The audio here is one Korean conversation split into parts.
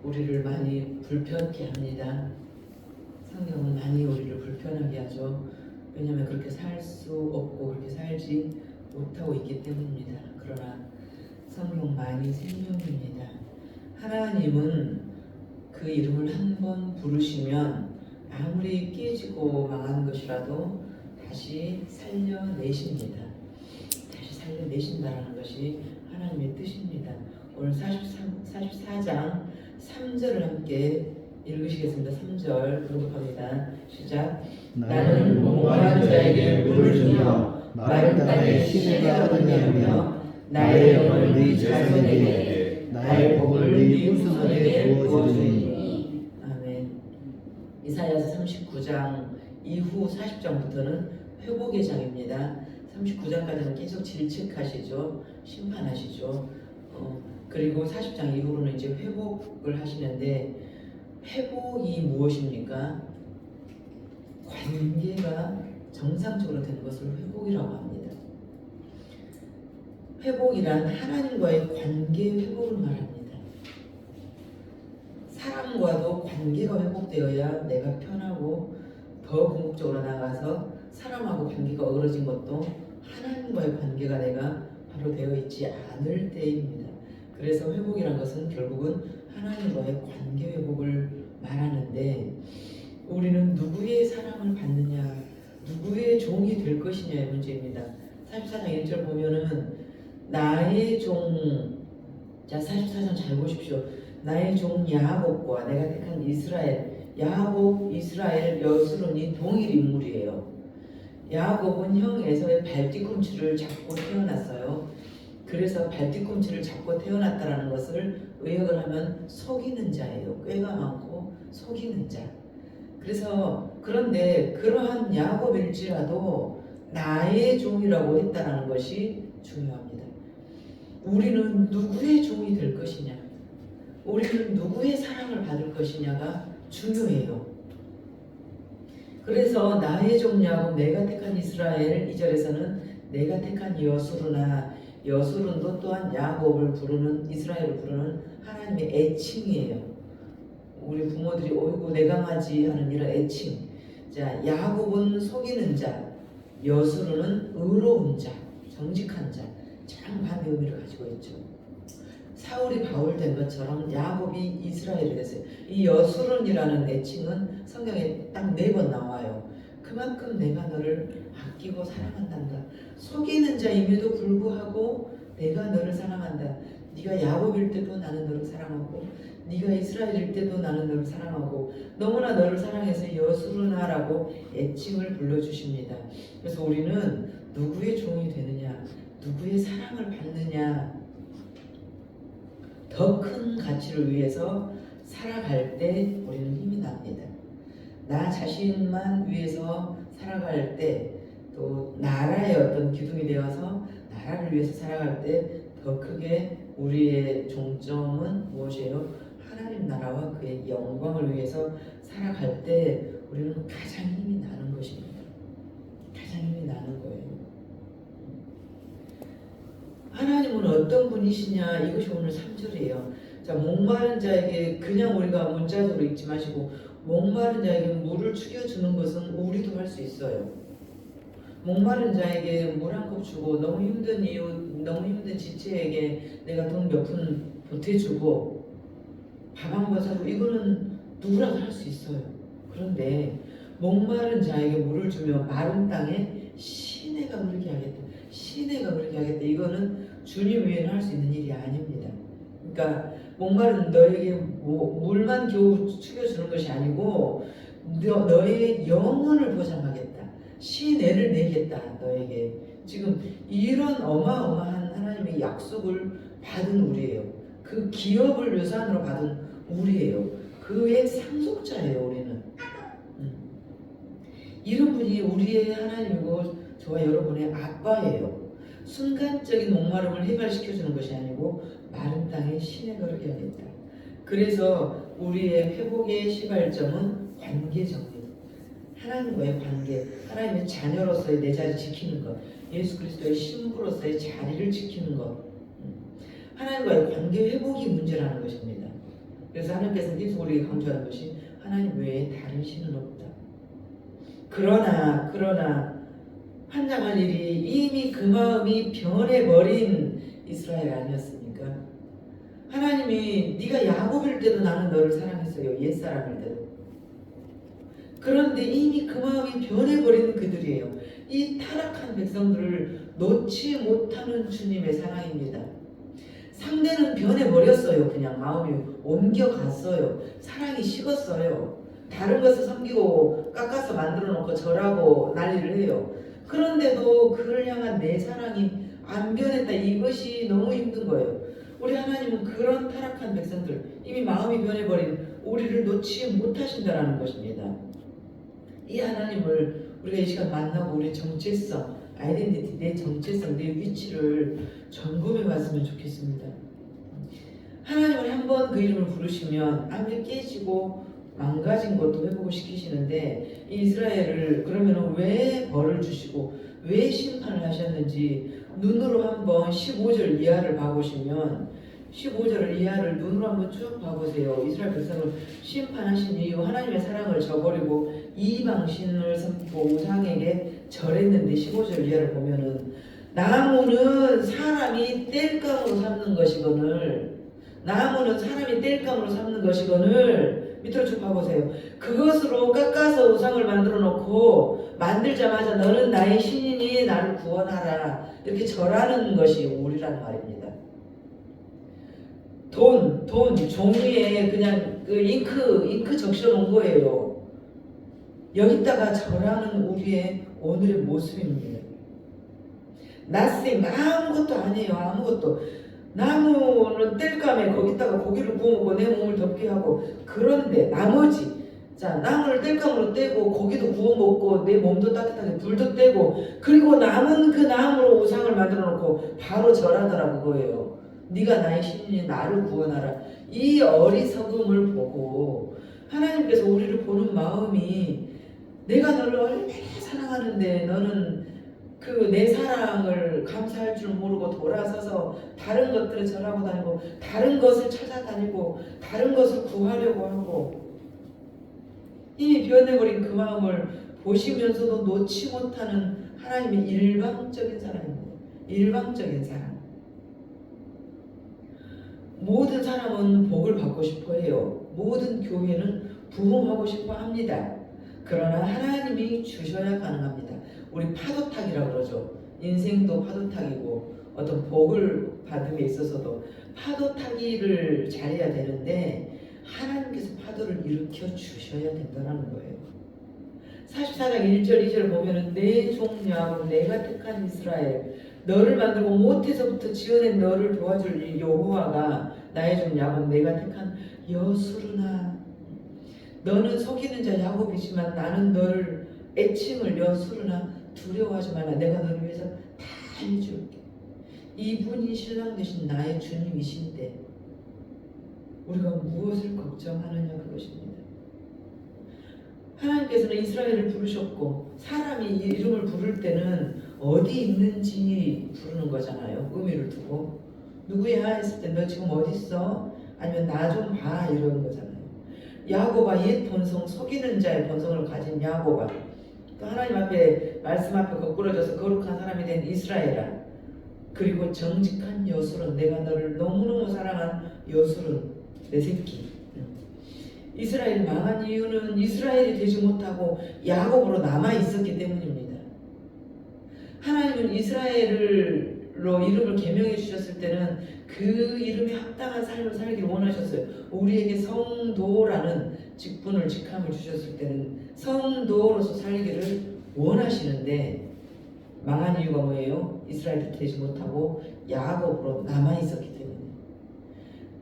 우리를 많이 불편케 합니다. 성경은 많이 우리를 불편하게 하죠. 왜냐하면 그렇게 살 수 없고 그렇게 살지 못하고 있기 때문입니다. 그러나 성경 많이 생명입니다. 하나님은 그 이름을 한번 부르시면 아무리 깨지고 망한 것이라도 다시 살려내십니다. 다시 살려내신다는 것이 하나님의 뜻입니다. 오늘 44장 3절을 함께 읽으시겠습니다. 3절 교독합니다. 시작. 나는 목마른 자에게 물을 주며 마른 땅에 시내가 하느냐 하며 나의 영을 네 자손에게 나의 복을 네 후손에게 부어주리니. 아멘. 이사야서 39장 이후 40장부터는 회복의 장입니다. 39장까지는 계속 질책하시죠. 심판하시죠. 그리고 40장 이후로는 이제 회복을 하시는데, 회복이 무엇입니까? 관계가 정상적으로 되는 것을 회복이라고 합니다. 회복이란 하나님과의 관계 회복을 말합니다. 사람과도 관계가 회복되어야 내가 편하고 더 궁극적으로 나아가서 사람하고 관계가 어그러진 것도 하나님과의 관계가 내가 바로 되어 있지 않을 때입니다. 그래서 회복이란 것은 결국은 하나님과의 관계 회복을 말하는데, 우리는 누구의 사랑을 받느냐, 누구의 종이 될 것이냐의 문제입니다. 44장 1절 보면은 나의 종, 자 44장 잘 보십시오. 나의 종 야곱과 내가 택한 이스라엘, 야곱, 이스라엘, 여수론이 동일 인물이에요. 야곱은 형 에서의 발뒤꿈치를 잡고 태어났어요. 그래서 발뒤꿈치를 잡고 태어났다는 것을 의역을 하면 속이는 자예요. 꾀가 많고 속이는 자. 그래서 그런데 그러한 야곱일지라도 나의 종이라고 했다는 것이 중요합니다. 우리는 누구의 종이 될 것이냐, 우리는 누구의 사랑을 받을 것이냐가 중요해요. 그래서 나의 종 야곱, 내가 택한 이스라엘, 2절에서는 내가 택한 여수르나, 여수른도 또한 야곱을 부르는, 이스라엘을 부르는 하나님의 애칭이에요. 우리 부모들이 어이구 내 강아지 하는 이런 애칭. 자, 야곱은 속이는 자, 여수르는 의로운 자, 정직한 자. 정반대 의미를 가지고 있죠. 사울이 바울 된 것처럼 야곱이 이스라엘이 됐어요. 이 여수른이라는 애칭은 성경에 딱 4번 나와요. 그만큼 내가 너를 아끼고 사랑한단다. 속이는 자임에도 불구하고 내가 너를 사랑한다. 네가 야곱일 때도 나는 너를 사랑하고, 네가 이스라엘일 때도 나는 너를 사랑하고, 너무나 너를 사랑해서 여수르나라고 애칭을 불러주십니다. 그래서 우리는 누구의 종이 되느냐, 누구의 사랑을 받느냐, 더 큰 가치를 위해서 살아갈 때 우리는 힘이 납니다. 나 자신만 위해서 살아갈 때, 또 나라의 어떤 기둥이 되어서 나라를 위해서 살아갈 때 더 크게 우리의 종점은 무엇이에요? 하나님 나라와 그의 영광을 위해서 살아갈 때 우리는 가장 힘이 나는 것입니다. 가장 힘이 나는 거예요. 하나님은 어떤 분이시냐, 이것이 오늘 3절이에요. 자, 목마른 자에게, 그냥 우리가 문자적으로 읽지 마시고, 목마른 자에게 물을 죽여주는 것은 우리도 할 수 있어요. 목마른 자에게 물 한 컵 주고, 너무 힘든 이유, 너무 힘든 지체에게 내가 돈 몇 푼 보태주고 밥 한 번 사주고, 이거는 누구라도 할 수 있어요. 그런데 목마른 자에게 물을 주며 마른 땅에 시내가 흐르게 하겠다. 시내가 흐르게 하겠다. 이거는 주님 외에는 할 수 있는 일이 아닙니다. 그러니까 목마른 너에게 물만 겨우 죽여주는 것이 아니고 너의 영혼을 보장하겠다. 시내를 내겠다. 너에게. 지금 이런 어마어마한 하나님의 약속을 받은 우리예요. 그 기업을 유산으로 받은 우리예요. 그의 상속자예요. 우리는. 이런 분이 우리의 하나님이고 저와 여러분의 아빠예요. 순간적인 목마름을 해결시켜주는 것이 아니고 마른 땅에 시내가 흐르게 하겠다. 그래서 우리의 회복의 시발점은 관계정립. 하나님과의 관계, 하나님의 자녀로서의 내 자리 지키는 것, 예수 그리스도의 신부로서의 자리를 지키는 것, 하나님과의 관계 회복이 문제라는 것입니다. 그래서 하나님께서는 계속 우리에게 강조하는 것이 하나님 외에 다른 신은 없다. 그러나 환장할 일이 이미 그 마음이 변해버린 이스라엘 아니었습니까? 하나님이 네가 야곱일 때도 나는 너를 사랑했어요. 옛사람일 때도. 그런데 이미 그 마음이 변해버린 그들이에요. 이 타락한 백성들을 놓지 못하는 주님의 사랑입니다. 상대는 변해버렸어요. 그냥 마음이 옮겨갔어요. 사랑이 식었어요. 다른 것을 섬기고 깎아서 만들어 놓고 절하고 난리를 해요. 그런데도 그를 향한 내 사랑이 안 변했다. 이것이 너무 힘든 거예요. 우리 하나님은 그런 타락한 백성들, 이미 마음이 변해버린 우리를 놓지 못하신다는 것입니다. 이 하나님을 우리가 이 시간 만나고 우리의 정체성, 아이덴티티, 내 정체성, 내 위치를 점검해 봤으면 좋겠습니다. 하나님을 한번 그 이름을 부르시면 아무리 깨지고 망가진 것도 회복을 시키시는데, 이 이스라엘을 그러면 왜 벌을 주시고 왜 심판을 하셨는지 눈으로 한번 15절 이하를 봐보시면, 15절을 이하를 눈으로 한번 쭉 봐보세요. 이스라엘 백성을 심판하신 이유, 하나님의 사랑을 저버리고 이방신을 섬기고 우상에게 절했는데 15절 이하를 보면은 나무는 사람이 땔감으로 삼는 것이거늘, 나무는 사람이 땔감으로 삼는 것이거늘, 밑으로 쭉 봐보세요. 그것으로 깎아서 우상을 만들어 놓고 만들자마자 너는 나의 신이니 나를 구원하라 이렇게 절하는 것이 우리란 말입니다. 돈 종이에 그냥 그 잉크 적셔 놓은 거예요. 여기다가 절하는 우리의 오늘의 모습입니다. nothing, 아무것도 아니에요. 아무것도. 나무는 땔감에 거기다가 고기를 구워 먹고 내 몸을 덮게 하고, 그런데 나머지, 자, 나무를 땔감으로 떼고 고기도 구워 먹고 내 몸도 따뜻하게 불도 떼고, 그리고 남은 그 나무로 우상을 만들어 놓고 바로 절하더라 그거예요. 네가 나의 신이니 나를 구원하라. 이 어리석음을 보고 하나님께서 우리를 보는 마음이, 내가 너를 얼마나 사랑하는데 너는 그 내 사랑을 감사할 줄 모르고 돌아서서 다른 것들을 절하고 다니고 다른 것을 찾아다니고 다른 것을 구하려고 하고, 이미 변해버린 그 마음을 보시면서도 놓지 못하는 하나님의 일방적인 사랑입니다. 일방적인 사랑. 모든 사람은 복을 받고 싶어 해요. 모든 교회는 부흥하고 싶어 합니다. 그러나 하나님이 주셔야 가능합니다. 우리 파도타기라고 그러죠. 인생도 파도타기고 어떤 복을 받음에 있어서도 파도타기를 잘해야 되는데, 하나님께서 파도를 일으켜 주셔야 된다는 거예요. 44장 1절 2절 보면은 내 종 야곱 내가 택한 이스라엘, 너를 만들고 못해서부터 지어낸 너를 도와줄 이 여호와가 나의 종 야곱 내가 택한 여수르나, 너는 속이는 자 야곱이지만 나는 너를 애칭을 여수르나 두려워하지 말라. 내가 너를 위해서 다 해줄게. 이분이 신랑 되신 나의 주님이신데 우리가 무엇을 걱정하느냐 그것입니다. 하나님께서는 이스라엘을 부르셨고, 사람이 이 이름을 부를 때는 어디 있는지 부르는 거잖아요. 의미를 두고. 누구야 했을 때 너 지금 어디 있어? 아니면 나 좀 봐 이런 거잖아요. 야곱아, 옛 본성, 속이는 자의 본성을 가진 야곱아, 또 하나님 앞에 말씀 앞에 거꾸러져서 거룩한 사람이 된 이스라엘아, 그리고 정직한 여술은, 내가 너를 너무너무 사랑한 여술은 내 새끼. 이스라엘이 망한 이유는 이스라엘이 되지 못하고 야곱으로 남아 있었기 때문입니다. 하나님은 이스라엘로 이름을 계명해 주셨을 때는 그 이름에 합당한 삶을 살기 원하셨어요. 우리에게 성도라는 직분을, 직함을 주셨을 때는 성도로서 살기를 원하시는데, 망한 이유가 뭐예요? 이스라엘이 되지 못하고 야곱으로 남아 있었기 때문에.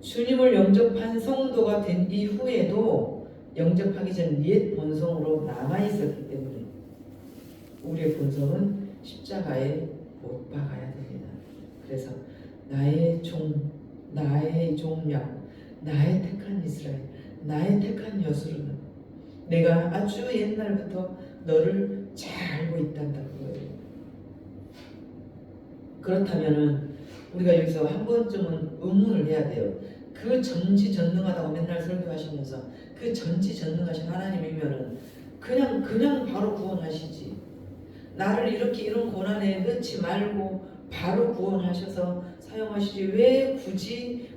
주님을 영접한 성도가 된 이후에도 영접하기 전 옛 본성으로 남아 있었기 때문에 우리의 본성은 십자가에 못 박아야 됩니다. 그래서 나의 종 야곱, 나의 택한 이스라엘, 나의 택한 여수르는, 내가 아주 옛날부터 너를 잘 알고 있단다 그거예요. 그렇다면은 우리가 여기서 한 번쯤은 의문을 해야 돼요. 그 그 전지전능하다고 맨날 설교하시면서 그 전지전능하신 하나님이면은 그냥 바로 구원하시지. 나를 이렇게 이런 고난에 넣지 말고 바로 구원하셔서 사용하시지 왜 굳이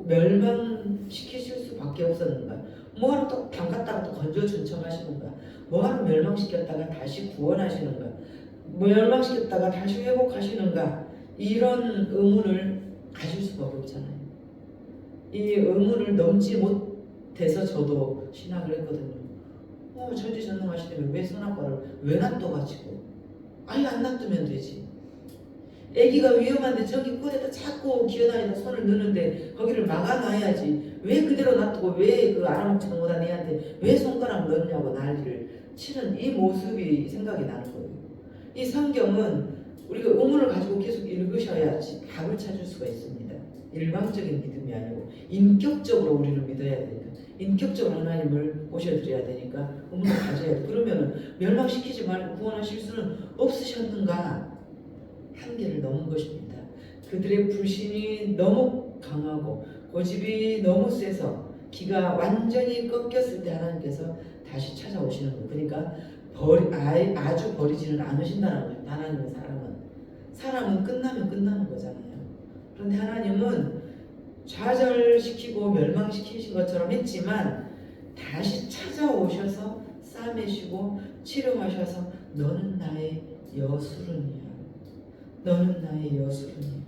멸망시키실 수밖에 없었는가? 뭐하러 또 담갔다가 또 건져준 척 하시는가? 뭐하러 멸망시켰다가 다시 구원하시는가? 멸망시켰다가 다시 회복하시는가? 이런 의문을 가질 수밖에 없잖아요. 이 의문을 넘지 못해서 저도 신학을 했거든요. 전지전능하시다면 왜 선악과를 왜 놔둬가지고 아예 안 놔두면 되지. 애기가 위험한데 저기 꿀에다 자꾸 기어다니다 손을 넣는데 거기를 막아놔야지. 왜 그대로 놔두고 왜 그 알아먹지도 못한 애한테 왜 손가락 넣냐고 난리를 치는 이 모습이 생각이 나는 거예요. 이 성경은 우리가 의문을 가지고 계속 읽으셔야지 답을 찾을 수가 있습니다. 일방적인 믿음이 아니고 인격적으로 우리를 믿어야 되니까, 인격적으로 하나님을 모셔드려야 되니까 의문을 가져야 돼. 그러면은 멸망시키지 말고 구원하실 수는 없으셨는가? 한계를 넘은 것입니다. 그들의 불신이 너무 강하고 고집이 너무 세서 기가 완전히 꺾였을 때 하나님께서 다시 찾아오시는 거예요. 그러니까 아주 버리지는 않으신다는 거예요. 하나님의 사람은 끝나면 끝나는 거잖아요. 그런데 하나님은 좌절시키고 멸망시키신 것처럼 했지만 다시 찾아오셔서 싸매시고 치료하셔서 너는 나의 여수른이야. 너는 나의 여수른이야.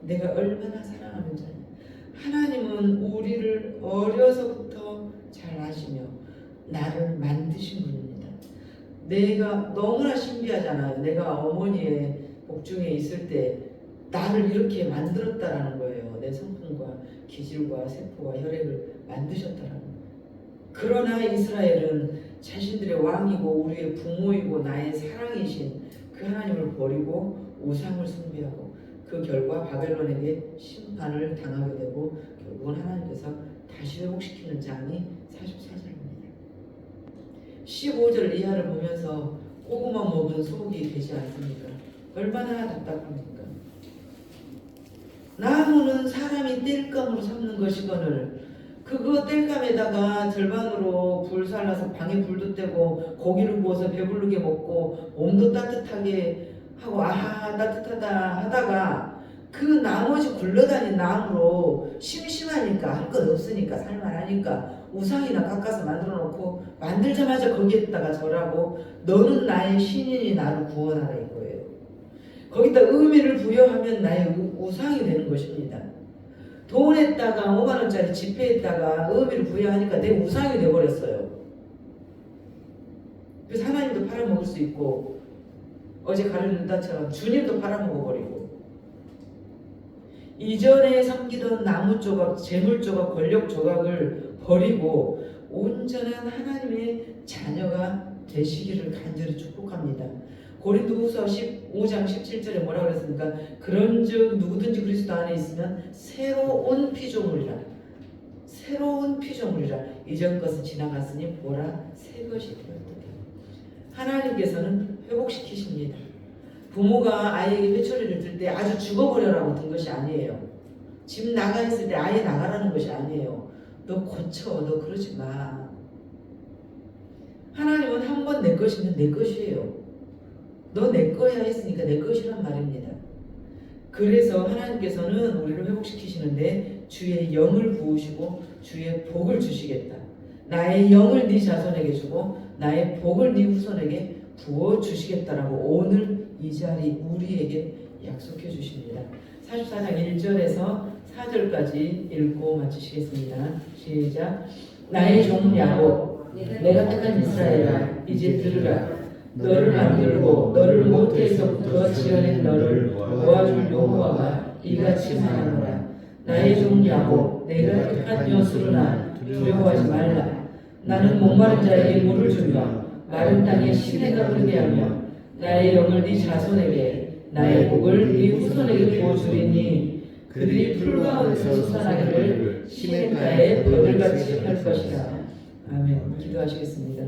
내가 얼마나 사랑하는 자냐. 하나님은 우리를 어려서부터 잘 아시며 나를 만드신 분입니다. 내가 너무나 신비하잖아요. 내가 어머니의 복중에 있을 때 나를 이렇게 만들었다라는 거예요. 내 성품과 기질과 세포와 혈액을 만드셨다라는 거예요. 그러나 이스라엘은 자신들의 왕이고 우리의 부모이고 나의 사랑이신 그 하나님을 버리고 우상을 숭배하고 그 결과 바벨론에게 심판을 당하게 되고 결국은 하나님께서 다시 회복시키는 장이 44절입니다. 15절 이하를 보면서 고구마 먹은 속이 되지 않습니까? 얼마나 답답합니까? 나무는 사람이 땔감으로 삼는 것이거늘 그거 땔감에다가 절반으로 불 살라서 방에 불도 떼고 고기를 구워서 배부르게 먹고 몸도 따뜻하게 하고 아하 따뜻하다 하다가 그 나머지 굴러다닌 나무로 심심하니까 할 것 없으니까 살만하니까 우상이나 깎아서 만들어 놓고 만들자마자 거기에다가 절하고 너는 나의 신인이 나를 구원하라 이거예요. 거기다 의미를 부여하면 나의 우상이 되는 것입니다. 돈에다가 5만원짜리 지폐에다가 의미를 부여하니까 내 우상이 되어버렸어요. 그래서 하나님도 팔아먹을 수 있고 어제 가룟 유다처럼 주님도 팔아먹어버리고 이전에 섬기던 나무 조각, 재물 조각, 권력 조각을 버리고 온전한 하나님의 자녀가 되시기를 간절히 축복합니다. 고린도후서 15장 17절에 뭐라고 그랬습니까? 그런즉 누구든지 그리스도 안에 있으면 새로운 피조물이라. 새로운 피조물이라. 이전 것은 지나갔으니 보라 새 것이 되었도다. 하나님께서는 회복시키십니다. 부모가 아이에게 회초리를 들 때 아주 죽어버려라고 든 것이 아니에요. 집 나가 있을 때 아예 나가라는 것이 아니에요. 너 고쳐, 너 그러지 마. 하나님은 한 번 내 것이면 내 것이에요. 너 내 거야 했으니까 내 것이란 말입니다. 그래서 하나님께서는 우리를 회복시키시는데 주의 영을 부으시고 주의 복을 주시겠다. 나의 영을 네 자손에게 주고 나의 복을 네 후손에게 부어 주시겠다라고 오늘 이 자리 우리에게 약속해 주십니다. 44장 1절에서 4절까지 읽고 마치시겠습니다. 시작. 나의 종 야곱 내가 택한 이스라엘아 이제 들으라. 너를 만들고 너를 모태에서부터 지어낸 너를 도와줄 여호와가 이같이 말하노라. 나의 종 야곱 내가 택한 여수르나 두려워하지 말라. 나는 목마른 자에게 물을 주며 마른 땅에 시내가 흐르게 하며 나의 영을 네 자손에게 나의 복을 네 후손에게 부어주리니 그들이 풀 가운데서 솟아나기를 시냇가에 버들같이 할 것이라. 아멘. 기도하시겠습니다.